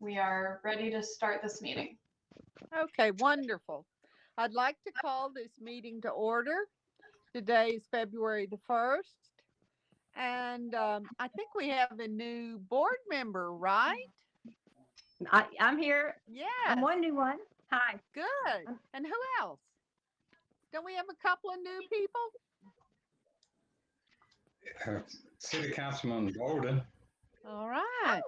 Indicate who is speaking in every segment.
Speaker 1: We are ready to start this meeting.
Speaker 2: Okay, wonderful. I'd like to call this meeting to order. Today is February the 1st, and I think we have a new board member, right?
Speaker 3: I'm here. I'm
Speaker 2: Yes,
Speaker 3: one new one. Hi.
Speaker 2: good. And who else? Don't we have a couple of new people?
Speaker 4: Uh, City Councilman Bolden.
Speaker 2: All right.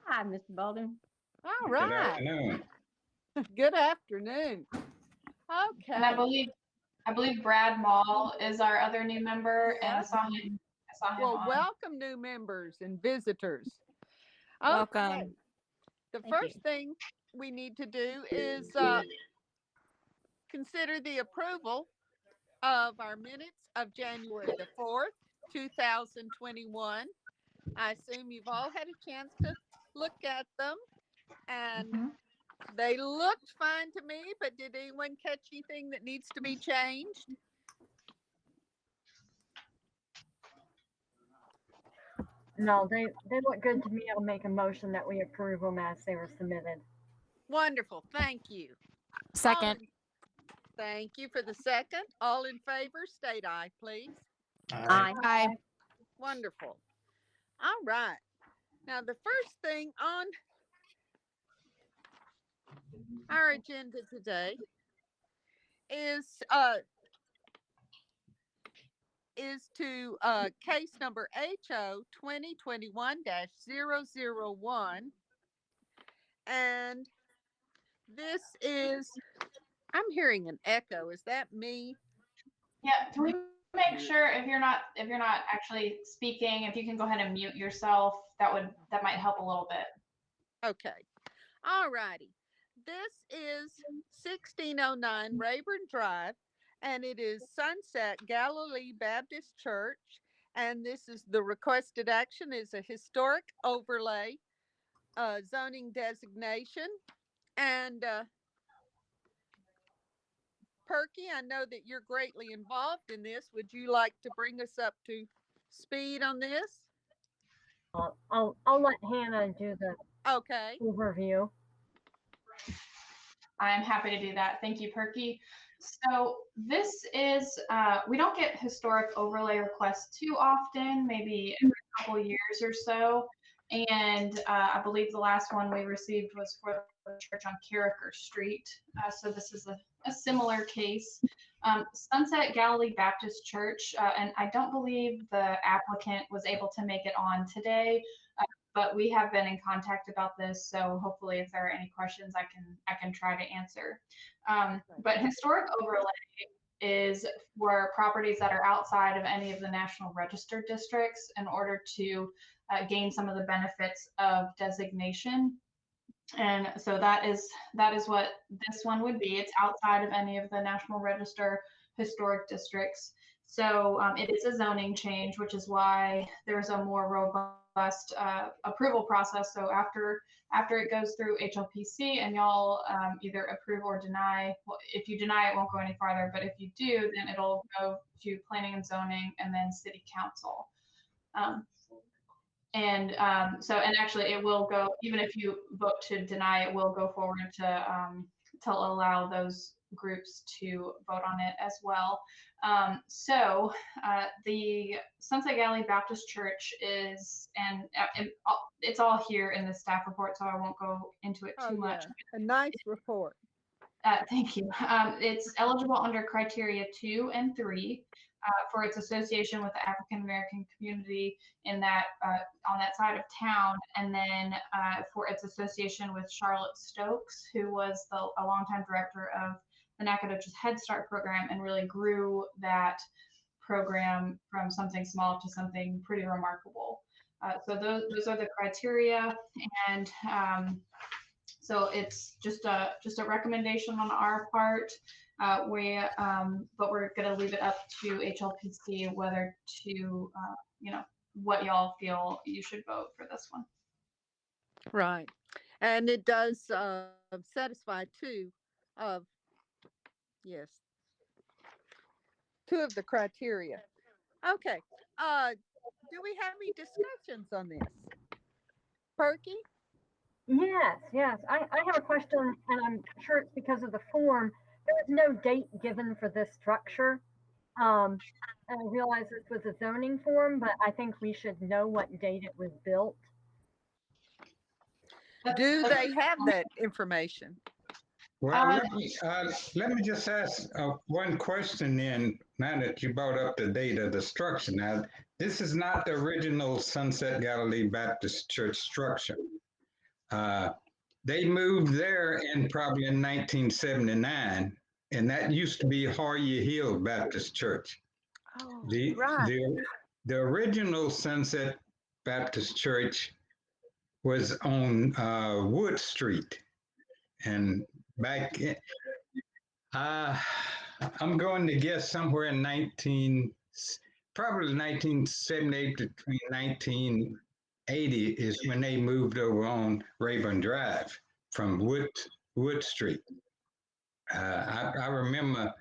Speaker 3: Hi, Mr. Bolden.
Speaker 2: All
Speaker 4: Good
Speaker 2: right.
Speaker 4: afternoon.
Speaker 2: Good afternoon.
Speaker 1: And I
Speaker 2: Okay.
Speaker 1: believe Brad Mall is our other new member, and
Speaker 2: Yes.
Speaker 1: I saw him
Speaker 2: Well,
Speaker 1: on.
Speaker 2: welcome new members and visitors. Okay.
Speaker 5: Welcome.
Speaker 2: The
Speaker 3: Thank
Speaker 2: first
Speaker 3: you.
Speaker 2: thing we need to do is consider the approval of our minutes of January the 4th, 2021. I assume you've all had a chance to look at them, and
Speaker 3: Mhm.
Speaker 2: they looked fine to me, but did anyone catch anything that needs to be changed?
Speaker 6: No, they look good to me. I'll make a motion that we approve them as they were submitted.
Speaker 2: Wonderful. Thank you.
Speaker 5: Second.
Speaker 2: Thank you for the second. All in favor, state aye, please.
Speaker 3: Aye.
Speaker 5: Aye.
Speaker 2: Wonderful. All right. Now, the first thing on our agenda today is to case number HO 2021-001. And this is, I'm hearing an echo. Is that me?
Speaker 1: Yeah, can we make sure if you're not actually speaking, if you can go ahead and mute yourself, that might help a little bit.
Speaker 2: Okay. All righty. This is 1609 Rayburn Drive, and it is Sunset Galilee Baptist Church. And this is the requested action is a historic overlay zoning designation. And Perky, I know that you're greatly involved in this. Would you like to bring us up to speed on this?
Speaker 6: I'll let Hannah do the
Speaker 2: Okay.
Speaker 6: overview.
Speaker 1: I'm happy to do that. Thank you, Perky. So this is, we don't get historic overlay requests too often, maybe every couple of years or so. And I believe the last one we received was for the church on Carricker Street. So this is a similar case. Sunset Galilee Baptist Church, and I don't believe the applicant was able to make it on today. But we have been in contact about this, so hopefully if there are any questions, I can try to answer. But historic overlay is for properties that are outside of any of the National Register districts in order to gain some of the benefits of designation. And so that is what this one would be. It's outside of any of the National Register historic districts. So it is a zoning change, which is why there's a more robust approval process. So after it goes through Hlpc and y'all either approve or deny, well, if you deny it won't go any farther, but if you do, then it'll go to planning and zoning and then city council. And actually it will go, even if you vote to deny, it will go forward to allow those groups to vote on it as well. The Sunset Galilee Baptist Church is, and it's all here in the staff report, so I won't go into it too much.
Speaker 2: A nice report.
Speaker 1: Thank you. It's eligible under criteria 2 and 3 for its association with the African American community in that on that side of town, and then for its association with Charlotte Stokes, who was a longtime director of the Nacogdoches Head Start program and really grew that program from something small to something pretty remarkable. So those are the criteria, and so it's just a recommendation on our part. But we're going to leave it up to Hlpc whether to, what y'all feel you should vote for this one.
Speaker 2: Right. And it does satisfy two of the criteria. Okay. Do we have any discussions on this? Perky?
Speaker 6: Yes. I have a question, and I'm sure it's because of the form. There was no date given for this structure. And I realize this was a zoning form, but I think we should know what date it was built.
Speaker 2: Do they have that information?
Speaker 4: Well, let me just ask one question then, now that you brought up the date of the structure. Now, this is not the original Sunset Galilee Baptist Church structure. They moved there probably in 1979, and that used to be Harrier Hill Baptist Church.
Speaker 2: Oh,
Speaker 4: The,
Speaker 2: right.
Speaker 4: the original Sunset Baptist Church was on Wood Street. And back in, I'm going to guess somewhere in probably 1978 to 1980 is when they moved over on Rayburn Drive from Wood Street. I remember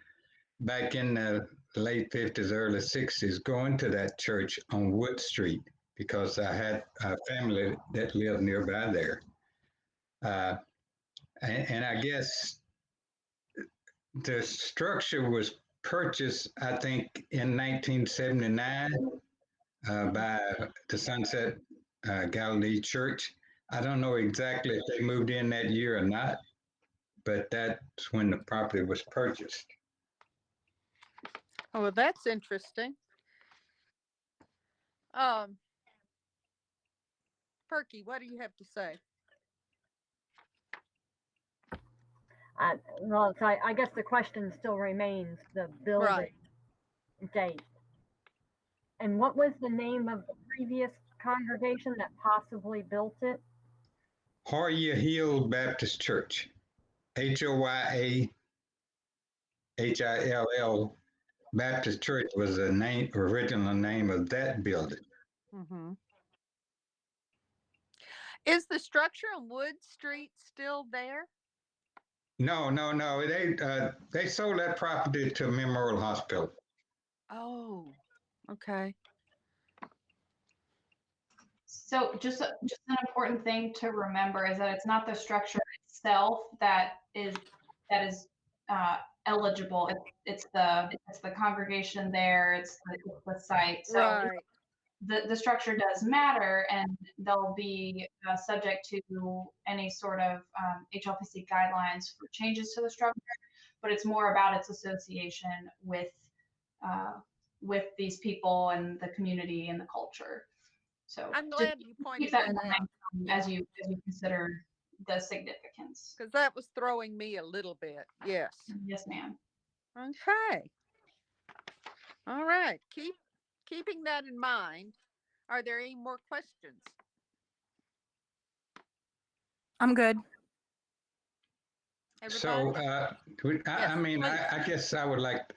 Speaker 4: back in the late 50s, early 60s, going to that church on Wood Street because I had a family that lived nearby there. And I guess the structure was purchased, I think, in 1979 by the Sunset Galilee Church. I don't know exactly if they moved in that year or not, but that's when the property was purchased.
Speaker 2: Oh, well, that's interesting. Perky, what do you have to say?
Speaker 6: Well, so I guess the question still remains the building date. And what was the name of the previous congregation that possibly built it?
Speaker 4: Harrier Hill Baptist Church, HOYAHILL Baptist Church was the original name of that building.
Speaker 2: Mm-hmm. Is the structure on Wood Street still there?
Speaker 4: No. They sold that property to Memorial Hospital.
Speaker 2: Oh, okay.
Speaker 1: So just an important thing to remember is that it's not the structure itself that is eligible. It's the congregation there. It's the site. So
Speaker 2: Right.
Speaker 1: the structure does matter, and they'll be subject to any sort of HLPC guidelines for changes to the structure. But it's more about its association with these people and the community and the culture. So
Speaker 2: I'm glad you pointed
Speaker 1: keep that in
Speaker 2: that out.
Speaker 1: mind as you consider the significance.
Speaker 2: Because that was throwing me a little bit. Yes.
Speaker 1: Yes, ma'am.
Speaker 2: Okay. All right. Keeping that in mind, are there any more questions?
Speaker 5: I'm good.
Speaker 4: So,
Speaker 2: Yes,
Speaker 4: I mean,
Speaker 2: please.
Speaker 4: I guess I would like,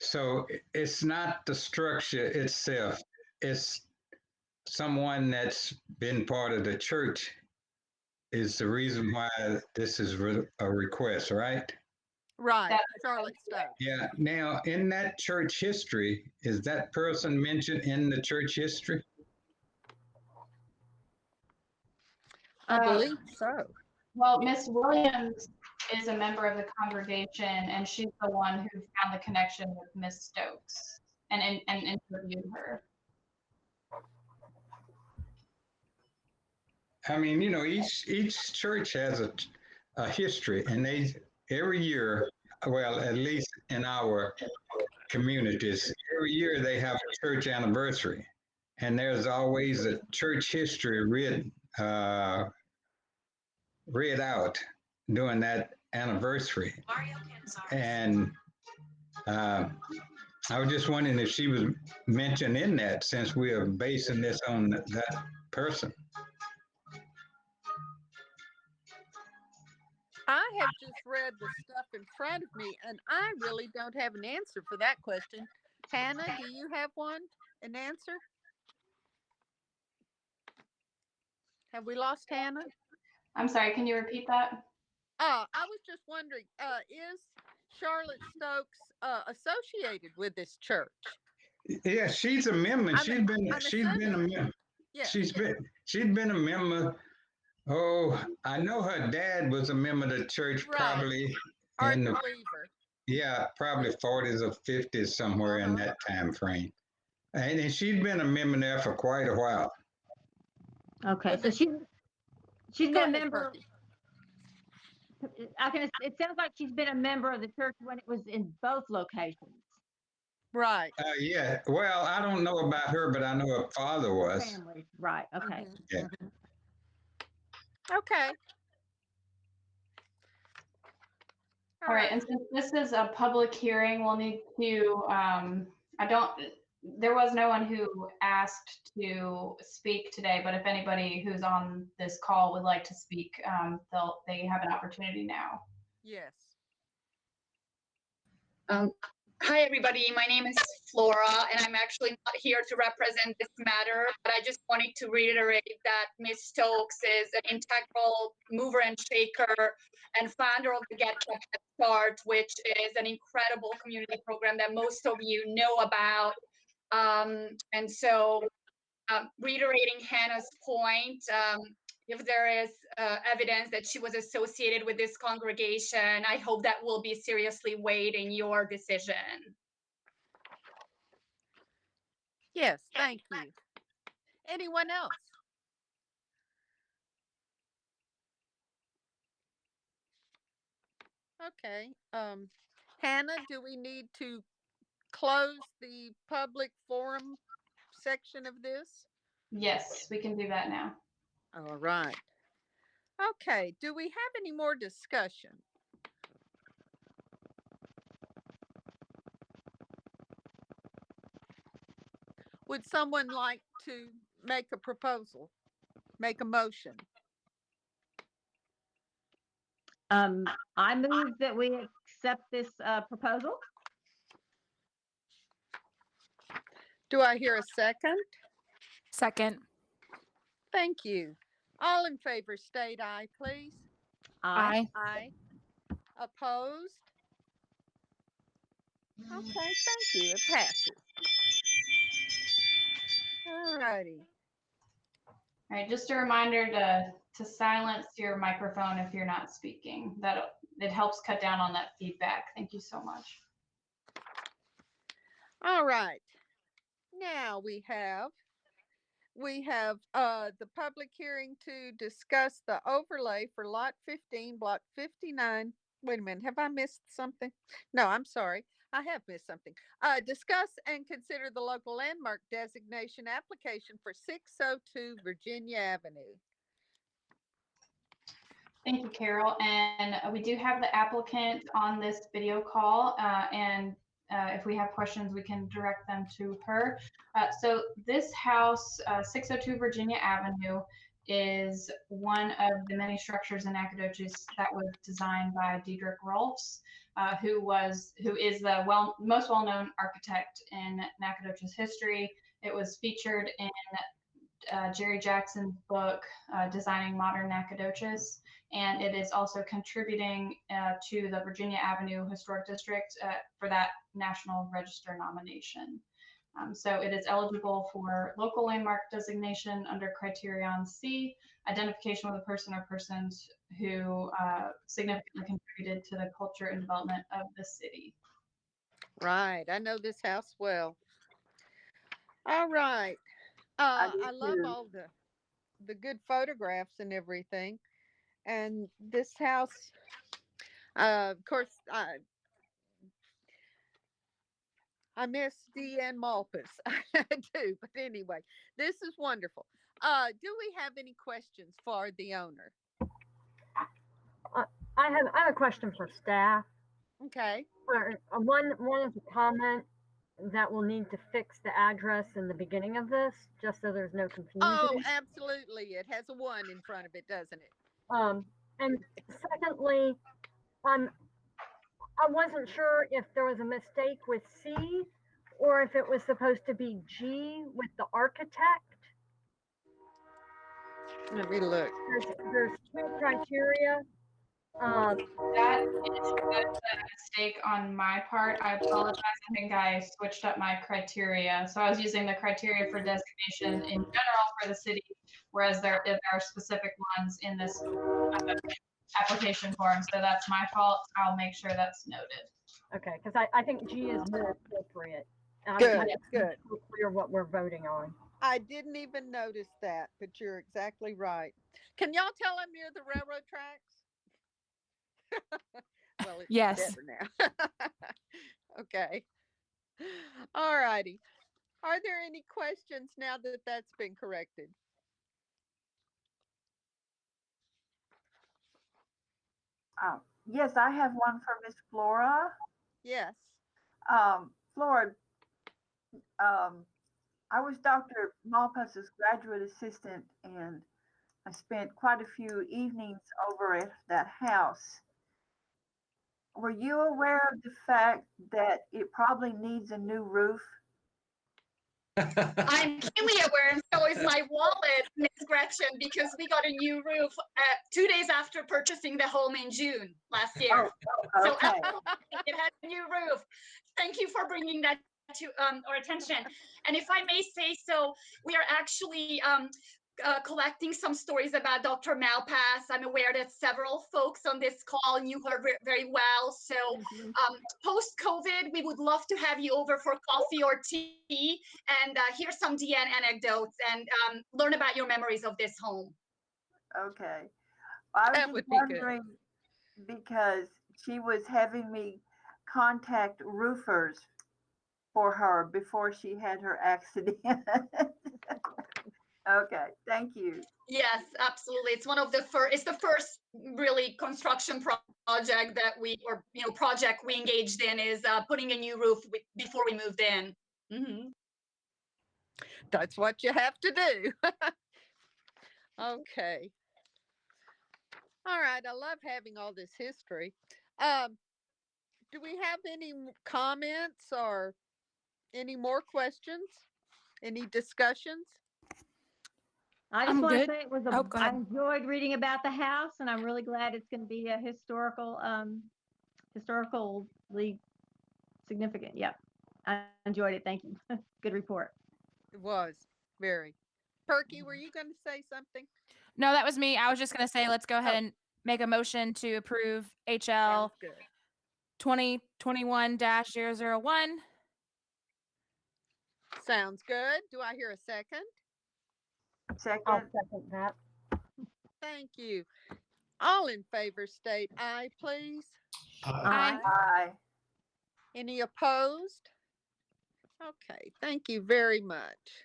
Speaker 4: so it's not the structure itself, it's someone that's been part of the church is the reason why this is a request, right?
Speaker 2: Right. Charlotte Stokes.
Speaker 4: Yeah. Now, in that church history, is that person mentioned in the church history?
Speaker 2: I believe so.
Speaker 1: Well, Miss Williams is a member of the congregation, and she's the one who found the connection with Miss Stokes and interviewed her.
Speaker 4: I mean, you know, each church has a history, and they every year, well, at least in our communities, every year they have a church anniversary, and there's always a church history read out during that anniversary. And I was just wondering if she was mentioned in that, since we are basing this on that person.
Speaker 2: I have just read the stuff in front of me, and I really don't have an answer for that question. Hannah, do you have an answer? Have we lost Hannah?
Speaker 1: I'm sorry, can you repeat that?
Speaker 2: I was just wondering, is Charlotte Stokes associated with this church?
Speaker 4: Yeah, she's a member. She's been a member.
Speaker 2: Yeah.
Speaker 4: She's been a member Oh, I know her dad was a member of the church,
Speaker 2: Right.
Speaker 4: probably in
Speaker 2: Arthur
Speaker 4: the,
Speaker 2: Weaver.
Speaker 4: yeah, probably 40s or 50s, somewhere in that time frame. And she's been a member there for quite a while.
Speaker 3: Okay,
Speaker 2: But
Speaker 3: so she's
Speaker 2: Go
Speaker 3: been a
Speaker 2: ahead,
Speaker 3: member.
Speaker 2: Perky.
Speaker 3: It sounds like she's been a member of the church when it was in both locations.
Speaker 2: Right.
Speaker 4: Yeah, well, I don't know about her, but I know her father was.
Speaker 3: Family, right? Okay.
Speaker 2: Mhm,
Speaker 4: Yeah.
Speaker 2: mhm. Okay.
Speaker 1: All right, and since this is a public hearing, we'll need to, there was no one who asked to speak today, but if anybody who's on this call would like to speak, they have an opportunity now.
Speaker 2: Yes.
Speaker 5: Hi, everybody. My name is Flora, and I'm actually not here to represent this matter, but I just wanted to reiterate that Ms. Stokes is an integral mover and shaker and founder of the Get Up Head Start, which is an incredible community program that most of you know about. And so, reiterating Hannah's point, if there is evidence that she was associated with this congregation, I hope that will be seriously weighed in your decision.
Speaker 2: Yes, thank you. Anyone else? Okay. Hannah, do we need to close the public forum section of this?
Speaker 1: Yes, we can do that now.
Speaker 2: All right. Okay. Do we have any more discussion? Would someone like to make a proposal, make a motion?
Speaker 3: I move that we accept this proposal.
Speaker 2: Do I hear a second?
Speaker 7: Second.
Speaker 2: Thank you. All in favor state aye, please.
Speaker 7: Aye.
Speaker 2: Aye. Opposed? Okay, thank you. It passes. All righty.
Speaker 1: All right, just a reminder to silence your microphone if you're not speaking. It helps cut down on that feedback. Thank you so much.
Speaker 2: All right. Now we have the public hearing to discuss the overlay for lot 15, block 59. Wait a minute, have I missed something? No, I'm sorry. I have missed something. Discuss and consider the local landmark designation application for 602 Virginia Avenue.
Speaker 1: Thank you, Carol. And we do have the applicant on this video call, and if we have questions, we can direct them to her. So this house, 602 Virginia Avenue, is one of the many structures in Nacogdoches that was designed by Diedrich Rolfs, who is the most well-known architect in Nacogdoches history. It was featured in Jerry Jackson's book, Designing Modern Nacogdoches, and it is also contributing to the Virginia Avenue Historic District for that National Register nomination. So it is eligible for local landmark designation under Criterion C, identification with a person or persons who significantly contributed to the culture and development of the city.
Speaker 2: Right, I know this house well. All right. I love all the good photographs and everything. And this house, of course, I miss Deanne Malpas. I do, but anyway, this is wonderful. Do we have any questions for the owner?
Speaker 6: I have a question for staff.
Speaker 2: Okay.
Speaker 6: One is a comment that we'll need to fix the address in the beginning of this, just so there's no confusion.
Speaker 2: Oh, absolutely. It has a 1 in front of it, doesn't it?
Speaker 6: And secondly, I wasn't sure if there was a mistake with C or if it was supposed to be G with the architect.
Speaker 2: Let me look.
Speaker 6: There's 2 criteria.
Speaker 1: That is a mistake on my part. I apologize. I think I switched up my criteria. So I was using the criteria for designation in general for the city whereas there are specific ones in this application form. So that's my fault. I'll make sure that's noted.
Speaker 6: Okay, because I think G is more appropriate.
Speaker 2: Good,
Speaker 6: It's
Speaker 2: good.
Speaker 6: clear what we're voting on.
Speaker 2: I didn't even notice that, but you're exactly right. Can y'all tell I'm near the railroad tracks? Well, it's
Speaker 7: Yes.
Speaker 2: better now. Okay. All righty. Are there any questions now that that's been corrected?
Speaker 8: Yes, I have one for Miss Flora.
Speaker 2: Yes.
Speaker 8: Flora, I was Dr. Malpass's graduate assistant, and I spent quite a few evenings over at that house. Were you aware of the fact that it probably needs a new roof?
Speaker 5: I'm keenly aware, and so is my wallet, Miss Gretchen, because we got a new roof 2 days after purchasing the home in June last year. So
Speaker 8: Okay.
Speaker 5: it has a new roof. Thank you for bringing that to our attention. And if I may say so, we are actually collecting some stories about Dr. Malpass. I'm aware that several folks on this call knew her very well. So post-COVID, we would love to have you over for coffee or tea and hear some DN anecdotes and learn about your memories of this home.
Speaker 8: Okay. I
Speaker 2: That
Speaker 8: was
Speaker 2: would
Speaker 8: just
Speaker 2: be good.
Speaker 8: wondering because she was having me contact roofers for her before she had her accident. Okay, thank you.
Speaker 5: Yes, absolutely. It's one of the first. It's the first really construction project that project we engaged in is putting a new roof before we moved in. Mm-hmm.
Speaker 2: That's what you have to do. Okay. All right. I love having all this history. Do we have any comments or any more questions? Any discussions?
Speaker 3: I just
Speaker 7: I'm
Speaker 3: want to
Speaker 7: good.
Speaker 3: say it was
Speaker 7: Oh, go
Speaker 3: I
Speaker 7: ahead.
Speaker 3: enjoyed reading about the house, and I'm really glad it's going to be a historically significant. Yep. I enjoyed it. Thank you. Good report.
Speaker 2: It was very. Perky, were you going to say something?
Speaker 7: No, that was me. I was just going to say, let's go ahead
Speaker 2: Oh.
Speaker 7: and make a motion to approve HL
Speaker 2: Sounds good.
Speaker 7: 2021-001.
Speaker 2: Sounds good. Do I hear a second?
Speaker 6: I'll
Speaker 8: Second,
Speaker 6: second that.
Speaker 2: Thank you. All in favor state aye, please.
Speaker 7: Aye.
Speaker 8: aye.
Speaker 2: Any opposed? Okay, thank you very much.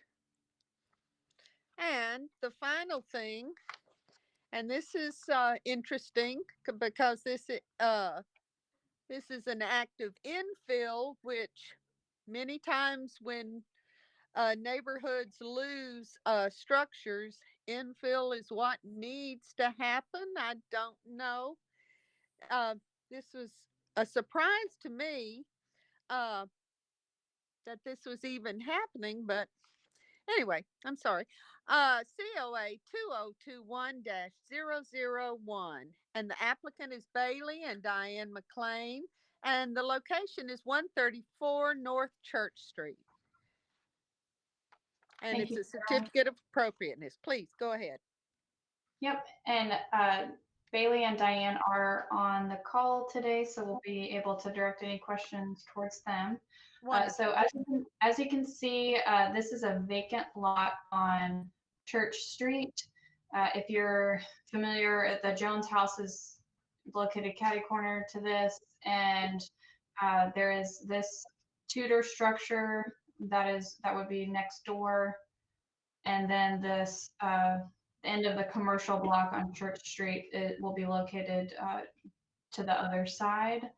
Speaker 2: And the final thing, and this is interesting because this is an act of infill, which many times when neighborhoods lose structures, infill is what needs to happen. I don't know. This was a surprise to me that this was even happening, but anyway, I'm sorry. COA 2021-001, and the applicant is Bailey and Diane McLean, and the location is 134 North Church Street. And
Speaker 1: Thank
Speaker 2: it's
Speaker 1: you,
Speaker 2: a
Speaker 1: Sarah.
Speaker 2: certificate of appropriateness. Please go ahead.
Speaker 1: Yep, and Bailey and Diane are on the call today, so we'll be able to direct any questions towards them. So as you can see, this is a vacant lot on Church Street. If you're familiar, the Jones house is located catty corner to this, and there is this Tudor structure that would be next door, and then this end of the commercial block on Church Street, it will be located to the other side.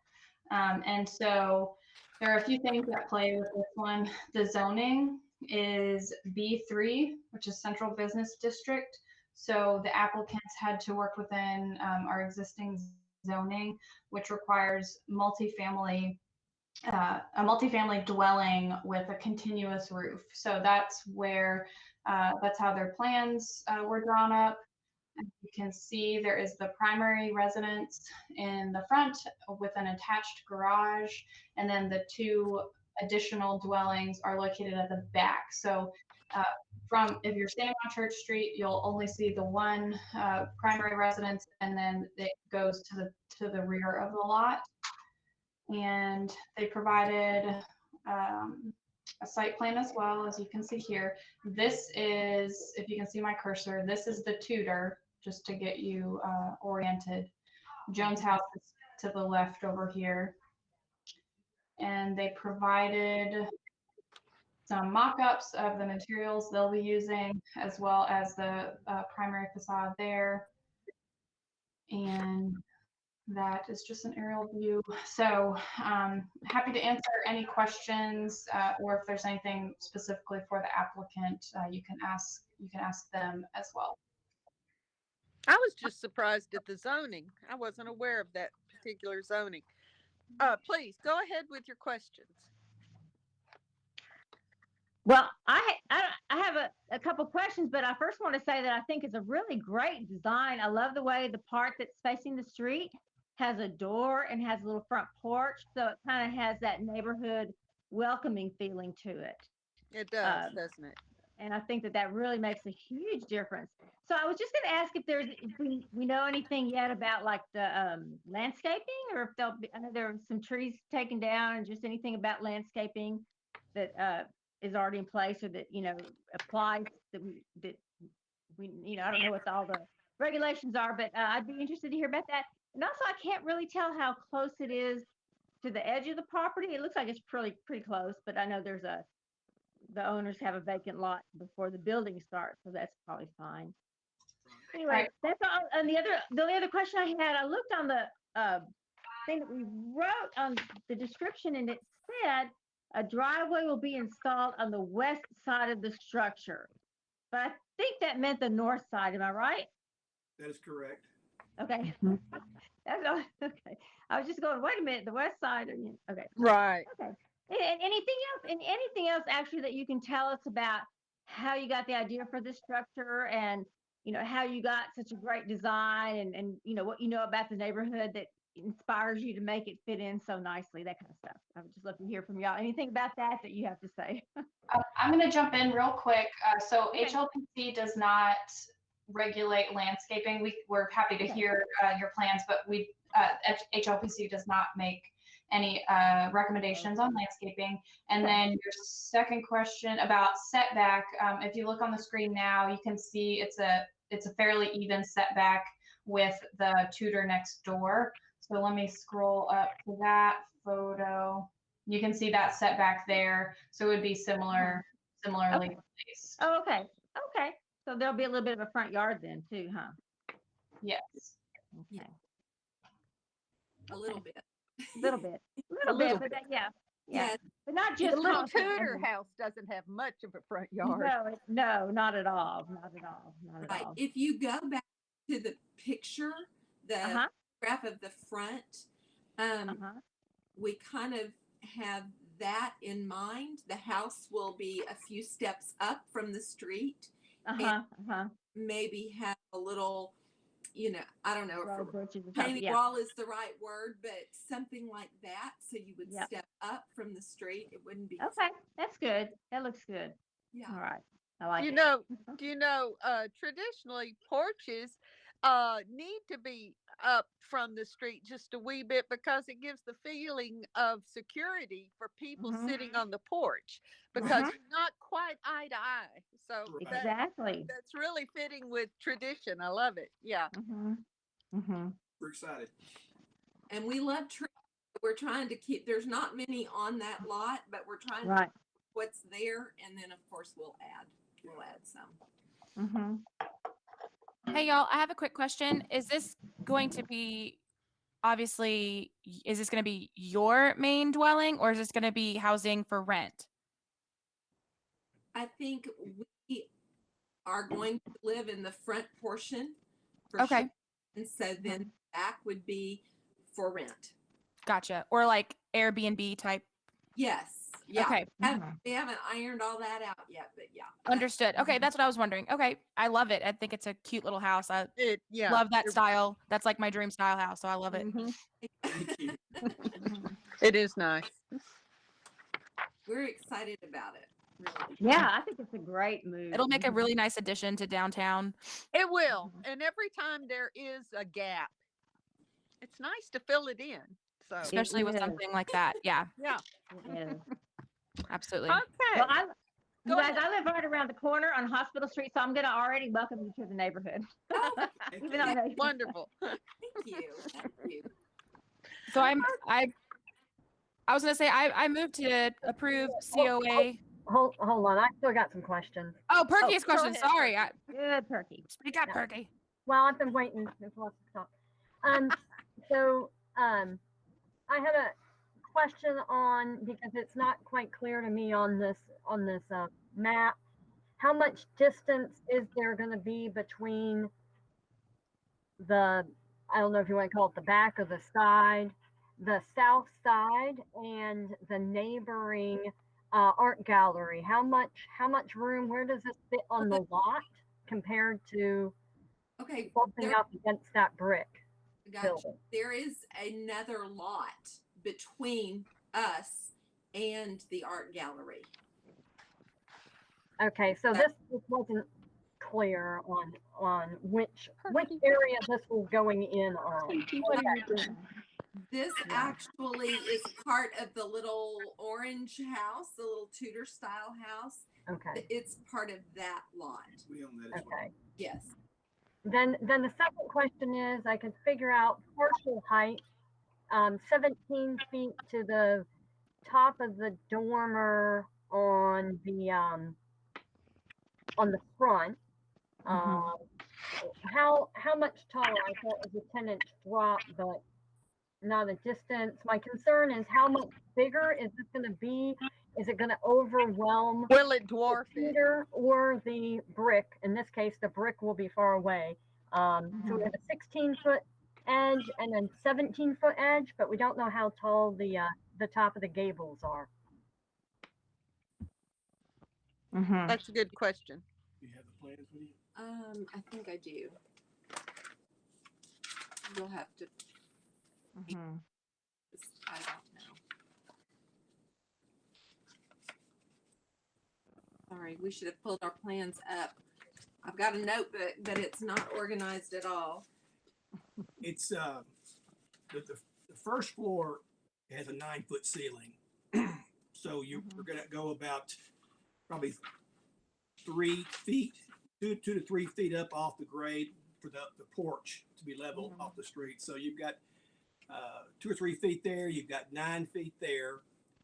Speaker 1: And so there are a few things that play with this one. The zoning is B3, which is Central Business District. So the applicants had to work within our existing zoning, which requires a multifamily dwelling with a continuous roof. So that's how their plans were drawn up. As you can see, there is the primary residence in the front with an attached garage, and then the two additional dwellings are located at the back. So from if you're standing on Church Street, you'll only see the one primary residence, and then it goes to the rear of the lot. And they provided a site plan as well, as you can see here. This is, if you can see my cursor, this is the Tudor, just to get you oriented. Jones House is to the left over here. And they provided some mock-ups of the materials they'll be using, as well as the primary facade there. And that is just an aerial view. So happy to answer any questions, or if there's anything specifically for the applicant, you can ask them as well.
Speaker 2: I was just surprised at the zoning. I wasn't aware of that particular zoning. Please go ahead with your questions.
Speaker 3: Well, I have a couple questions, but I first want to say that I think it's a really great design. I love the way the part that's facing the street has a door and has a little front porch, so it kind of has that neighborhood welcoming feeling to it.
Speaker 2: It does, doesn't it?
Speaker 3: And I think that really makes a huge difference. So I was just going to ask if we know anything yet about like the landscaping, or if there'll be, I know there are some trees taken down, and just anything about landscaping that is already in place, or that, you know, applies, that we you know, I don't know what all the regulations are, but I'd be interested to hear about that. And also, I can't really tell how close it is to the edge of the property. It looks like it's pretty close, but I know the owners have a vacant lot before the building starts, so that's probably fine. Anyway, that's all. And the only other question I had, I looked on the thing that we wrote on the description, and it said a driveway will be installed on the west side of the structure. But I think that meant the north side. Am I right?
Speaker 9: That is correct.
Speaker 3: Okay. That's all. Okay. I was just going, wait a minute, the west side. Okay.
Speaker 2: Right.
Speaker 3: Okay. And anything else actually that you can tell us about how you got the idea for this structure, and, you know, how you got such a great design, and you know, what you know about the neighborhood that inspires you to make it fit in so nicely, that kind of stuff. I would just love to hear from y'all. Anything about that you have to say?
Speaker 1: I'm going to jump in real quick. So
Speaker 3: Okay.
Speaker 1: HLPC does not regulate landscaping. We're happy to hear your plans, but HLPC does not make any recommendations on landscaping. And then your second question about setback, if you look on the screen now, you can see it's a fairly even setback with the Tudor next door. So let me scroll up to that photo. You can see that setback there. So it would be similarly placed.
Speaker 3: Oh, okay. Okay. So there'll be a little bit of a front yard then too, huh?
Speaker 1: Yes.
Speaker 3: Okay.
Speaker 10: A little bit.
Speaker 3: A little bit, but yeah. But not just
Speaker 2: The little
Speaker 3: constant
Speaker 2: Tudor
Speaker 3: every-
Speaker 2: house doesn't have much of a front yard.
Speaker 3: No, not at all. Not at all. Not at
Speaker 10: Right.
Speaker 3: all.
Speaker 10: If you go back to the picture, the graph of the front, we kind of have that in mind. The house will be a few steps up from the street, and maybe have a little, you know, I don't know if painting wall is the right word, but something like that. So you would step up from the street. It wouldn't be.
Speaker 3: Okay, that's good. That looks good.
Speaker 10: Yeah.
Speaker 3: All right. I like it.
Speaker 2: Do you know, traditionally porches need to be up from the street just a wee bit, because it gives the feeling of security for people sitting on the porch, because you're not quite eye to eye. So
Speaker 3: exactly,
Speaker 2: that's really fitting with tradition. I love it. Yeah.
Speaker 9: We're excited.
Speaker 10: And we love trees. We're trying to keep, there's not many on that lot, but we're trying to keep what's there, and then of course we'll add some.
Speaker 7: Hey y'all, I have a quick question. Is this going to be, obviously, is this going to be your main dwelling, or is this going to be housing for rent?
Speaker 10: I think we are going to live in the front portion.
Speaker 7: Okay.
Speaker 10: Sure. And so then the back would be for rent.
Speaker 7: Gotcha. Or like Airbnb type?
Speaker 10: Yes. Yeah.
Speaker 7: Okay.
Speaker 10: We haven't ironed all that out yet, but yeah.
Speaker 7: Understood. Okay, that's what I was wondering. Okay, I love it. I think it's a cute little house. I love that style. That's like my dream style house, so I love it.
Speaker 2: It is nice.
Speaker 10: We're excited about it.
Speaker 3: Yeah, I think it's a great move.
Speaker 7: It'll make a really nice addition to downtown.
Speaker 2: It will. And every time there is a gap, it's nice to fill it in. So
Speaker 7: Especially with something like that. Yeah.
Speaker 2: Yeah.
Speaker 3: It is.
Speaker 7: Absolutely.
Speaker 2: Okay.
Speaker 3: Well, you
Speaker 2: Go
Speaker 3: guys,
Speaker 2: ahead.
Speaker 3: I live right around the corner on Hospital Street, so I'm going to already welcome you to the neighborhood. Even though I know
Speaker 2: Wonderful.
Speaker 10: Thank you. Thank you.
Speaker 7: So I was gonna say I moved to approve COA.
Speaker 6: Hold on, I still got some questions.
Speaker 7: Oh, Perky has
Speaker 2: go
Speaker 7: questions.
Speaker 2: ahead,
Speaker 7: Sorry.
Speaker 3: Good, Perky.
Speaker 7: Speak up,
Speaker 6: No.
Speaker 7: Perky.
Speaker 6: Well, I've been waiting. There's lots of talk. I have a question on, because it's not quite clear to me on this map. How much distance is there going to be between the, I don't know if you want to call it the back or the side, the south side, and the neighboring art gallery? How much room? Where does this fit on the lot compared to
Speaker 10: Okay,
Speaker 6: bumping up against that brick
Speaker 10: gotcha.
Speaker 6: building?
Speaker 10: There is another lot between us and the art gallery.
Speaker 6: Okay, so this wasn't clear on which area this was going in on.
Speaker 2: What are you doing?
Speaker 10: This actually is part of the little orange house, the little Tudor style house.
Speaker 6: Okay.
Speaker 10: It's part of that lot.
Speaker 9: We own that as well.
Speaker 6: Okay.
Speaker 10: Yes.
Speaker 6: Then the second question is, I can figure out partial height, 17 feet to the top of the dormer on the front. How much taller? I thought it was a 10-inch drop, but not a distance. My concern is how much bigger is this going to be? Is it going to overwhelm
Speaker 2: Will it dwarf
Speaker 6: the
Speaker 2: it?
Speaker 6: cedar or the brick? In this case, the brick will be far away. So we have a 16-foot edge and then 17-foot edge, but we don't know how tall the top of the gables are.
Speaker 2: That's a good question.
Speaker 9: Do you have the plans with you?
Speaker 10: I think I do. You'll have to. I don't know. Sorry, we should have pulled our plans up. I've got a notebook, but it's not organized at all.
Speaker 9: It's the first floor has a 9-foot ceiling, so you're going to go about probably 3 feet, 2 to 3 feet up off the grade for the porch to be level off the street. So you've got 2 or 3 feet there. You've got 9 feet there.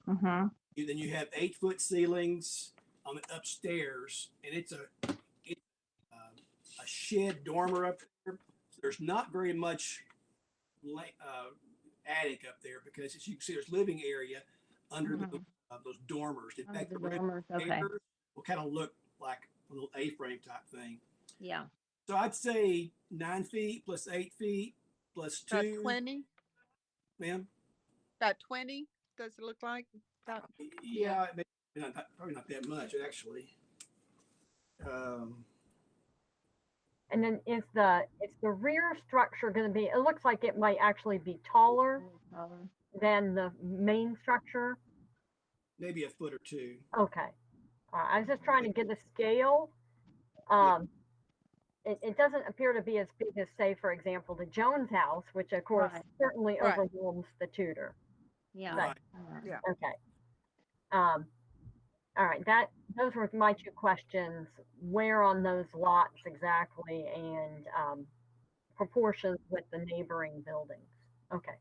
Speaker 9: Then you have 8-foot ceilings on the upstairs, and it's a shed dormer up there. So there's not very much attic up there, because as you can see, there's living area under those dormers. In fact, the
Speaker 3: dormers,
Speaker 9: will kind of look like a little A-frame type thing.
Speaker 3: Yeah.
Speaker 9: So I'd say 9 feet plus 8 feet plus 2.
Speaker 2: About 20?
Speaker 9: Ma'am?
Speaker 2: About 20, does it look like?
Speaker 9: Yeah, probably not that much, actually.
Speaker 6: And then is the rear structure going to be? It looks like it might actually be taller than the main structure.
Speaker 9: Maybe a foot or 2.
Speaker 6: Okay. I was just trying to get a scale. It doesn't appear to be as big as, say, for example, the Jones house, which of course certainly overwhelms the Tudor.
Speaker 3: Yeah.
Speaker 9: Right.
Speaker 2: Yeah.
Speaker 6: Okay. All right. Those were my 2 questions. Where on those lots exactly, and proportions with the neighboring buildings. Okay.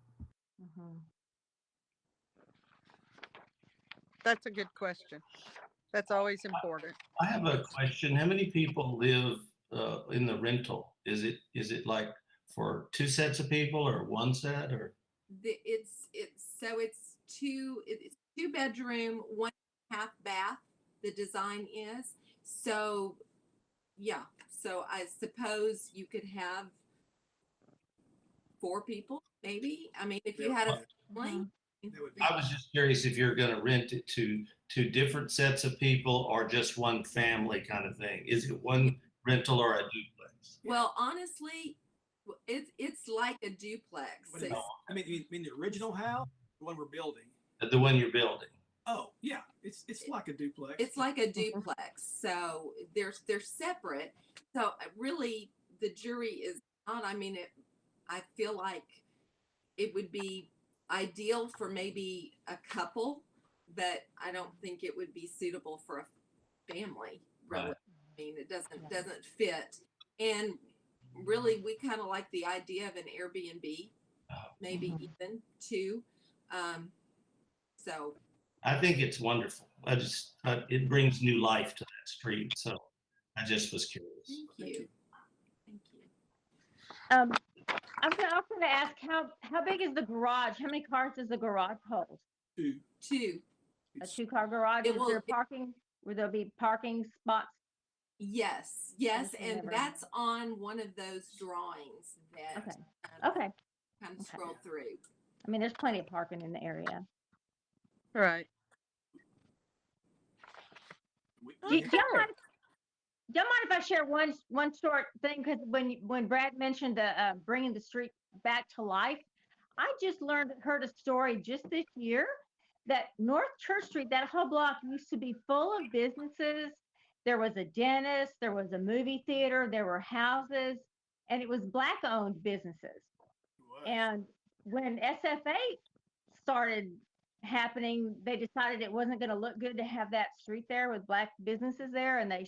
Speaker 2: That's a good question. That's always important.
Speaker 11: I have a question. How many people live in the rental? Is it like for 2 sets of people or 1 set, or?
Speaker 10: It's 2 bedroom, 1.5 bath. The design is so. Yeah. So I suppose you could have 4 people, maybe. I mean, if you had a family.
Speaker 11: I was just curious if you're going to rent it to 2 different sets of people or just one family kind of thing. Is it one rental or a duplex?
Speaker 10: Well, honestly, it's like a duplex.
Speaker 9: I mean the original house, the one we're building.
Speaker 11: The one you're building.
Speaker 9: Oh, yeah, it's like a duplex.
Speaker 10: It's like a duplex. So they're separate. So really the jury is not, I mean, I feel like it would be ideal for maybe a couple, but I don't think it would be suitable for a family, really.
Speaker 11: Right.
Speaker 10: I mean, it doesn't fit. And really we kind of like the idea of an Airbnb, maybe even two. So
Speaker 11: I think it's wonderful. It brings new life to that street. So I just was curious.
Speaker 10: thank you. Thank you.
Speaker 3: I'm also going to ask how big is the garage? How many cars does the garage hold?
Speaker 10: Two.
Speaker 3: A 2-car garage. Is there parking? Will there be parking spots?
Speaker 10: Yes, and that's on one of those drawings that
Speaker 3: Okay.
Speaker 10: kind of scroll through.
Speaker 3: I mean, there's plenty of parking in the area.
Speaker 2: Right.
Speaker 3: Do you mind if I share one short thing? Because when Brad mentioned bringing the street back to life, I just heard a story just this year that North Church Street, that whole block used to be full of businesses. There was a dentist, there was a movie theater, there were houses, and it was Black-owned businesses. And when SFA started happening, they decided it wasn't going to look good to have that street there with Black businesses there, and they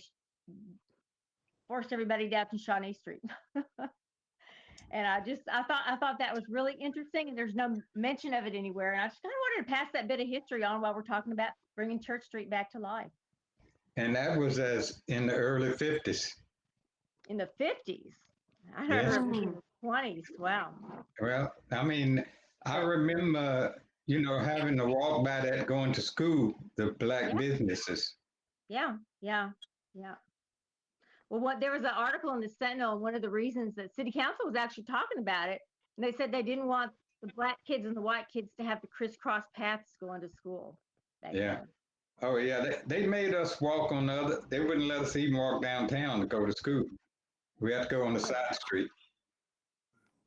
Speaker 3: forced everybody down to Shawnee Street. And I thought that was really interesting, and there's no mention of it anywhere. And I just kind of wanted to pass that bit of history on while we're talking about bringing Church Street back to life.
Speaker 4: And that was in the early 50s.
Speaker 3: In the 50s. I
Speaker 4: Yes.
Speaker 3: remember in the 20s. Wow.
Speaker 4: Well, I mean, I remember, having to walk by that going to school, the Black businesses.
Speaker 3: Yeah. Well, there was an article in the Sentinel, and one of the reasons that City Council was actually talking about it, and they said they didn't want the Black kids and the white kids to have to crisscross paths going to school.
Speaker 4: Yeah. Oh, yeah. They made us walk they wouldn't let us even walk downtown to go to school. We had to go on the side street.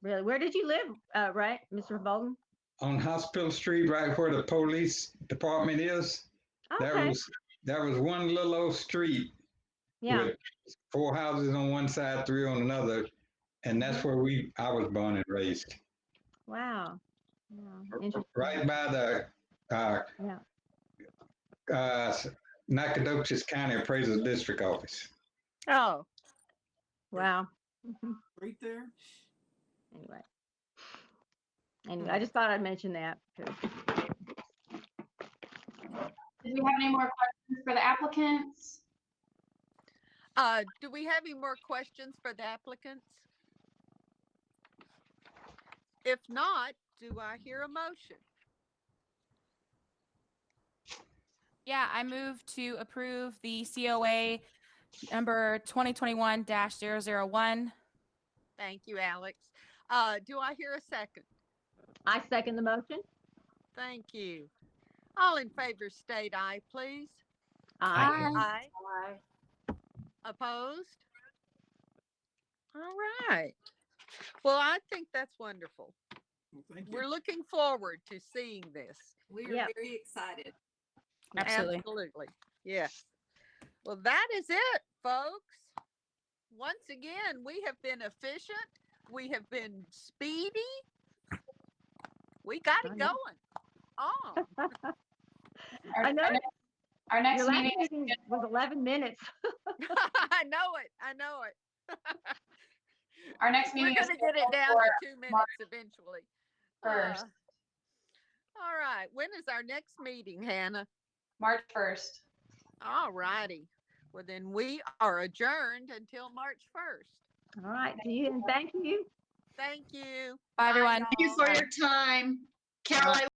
Speaker 3: Really? Where did you live, right, Mr. Bolden?
Speaker 4: On Hospital Street, right where the police department is.
Speaker 3: Okay.
Speaker 4: There was one little old street with 4 houses on one side, 3 on another. And that's where I was born and raised.
Speaker 3: Wow. Interesting.
Speaker 4: Right by the Nacogdoches County Appraisal District office.
Speaker 2: Oh.
Speaker 3: Wow.
Speaker 9: Right there.
Speaker 3: Anyway, I just thought I'd mention that.
Speaker 1: Did we have any more questions for the applicants?
Speaker 2: Do we have any more questions for the applicants? If not, do I hear a motion?
Speaker 7: Yeah, I move to approve the COA number 2021-001.
Speaker 2: Thank you, Alex. Do I hear a second?
Speaker 3: I second the motion.
Speaker 2: Thank you. All in favor state aye, please.
Speaker 3: Aye.
Speaker 2: Aye. Opposed? All right. Well, I think that's wonderful.
Speaker 9: Well, thank you.
Speaker 2: We're looking forward to seeing this.
Speaker 10: We are very excited.
Speaker 2: Absolutely. Yes. Well, that is it, folks. Once again, we have been efficient. We have been speedy. We got it going. Oh.
Speaker 3: I know.
Speaker 1: Our next
Speaker 3: Your last
Speaker 1: meeting
Speaker 3: was 11 minutes.
Speaker 2: I know it.
Speaker 1: Our next meeting
Speaker 2: We're
Speaker 1: is
Speaker 2: going to get it down to 2 minutes eventually.
Speaker 1: First.
Speaker 2: All right. When is our next meeting, Hannah?
Speaker 1: March 1st.
Speaker 2: All righty. Well, then we are adjourned until March 1st.
Speaker 3: All right. See you and thank you.
Speaker 2: Thank you.
Speaker 7: Bye, everyone.
Speaker 5: Thank you for your time. Carol, I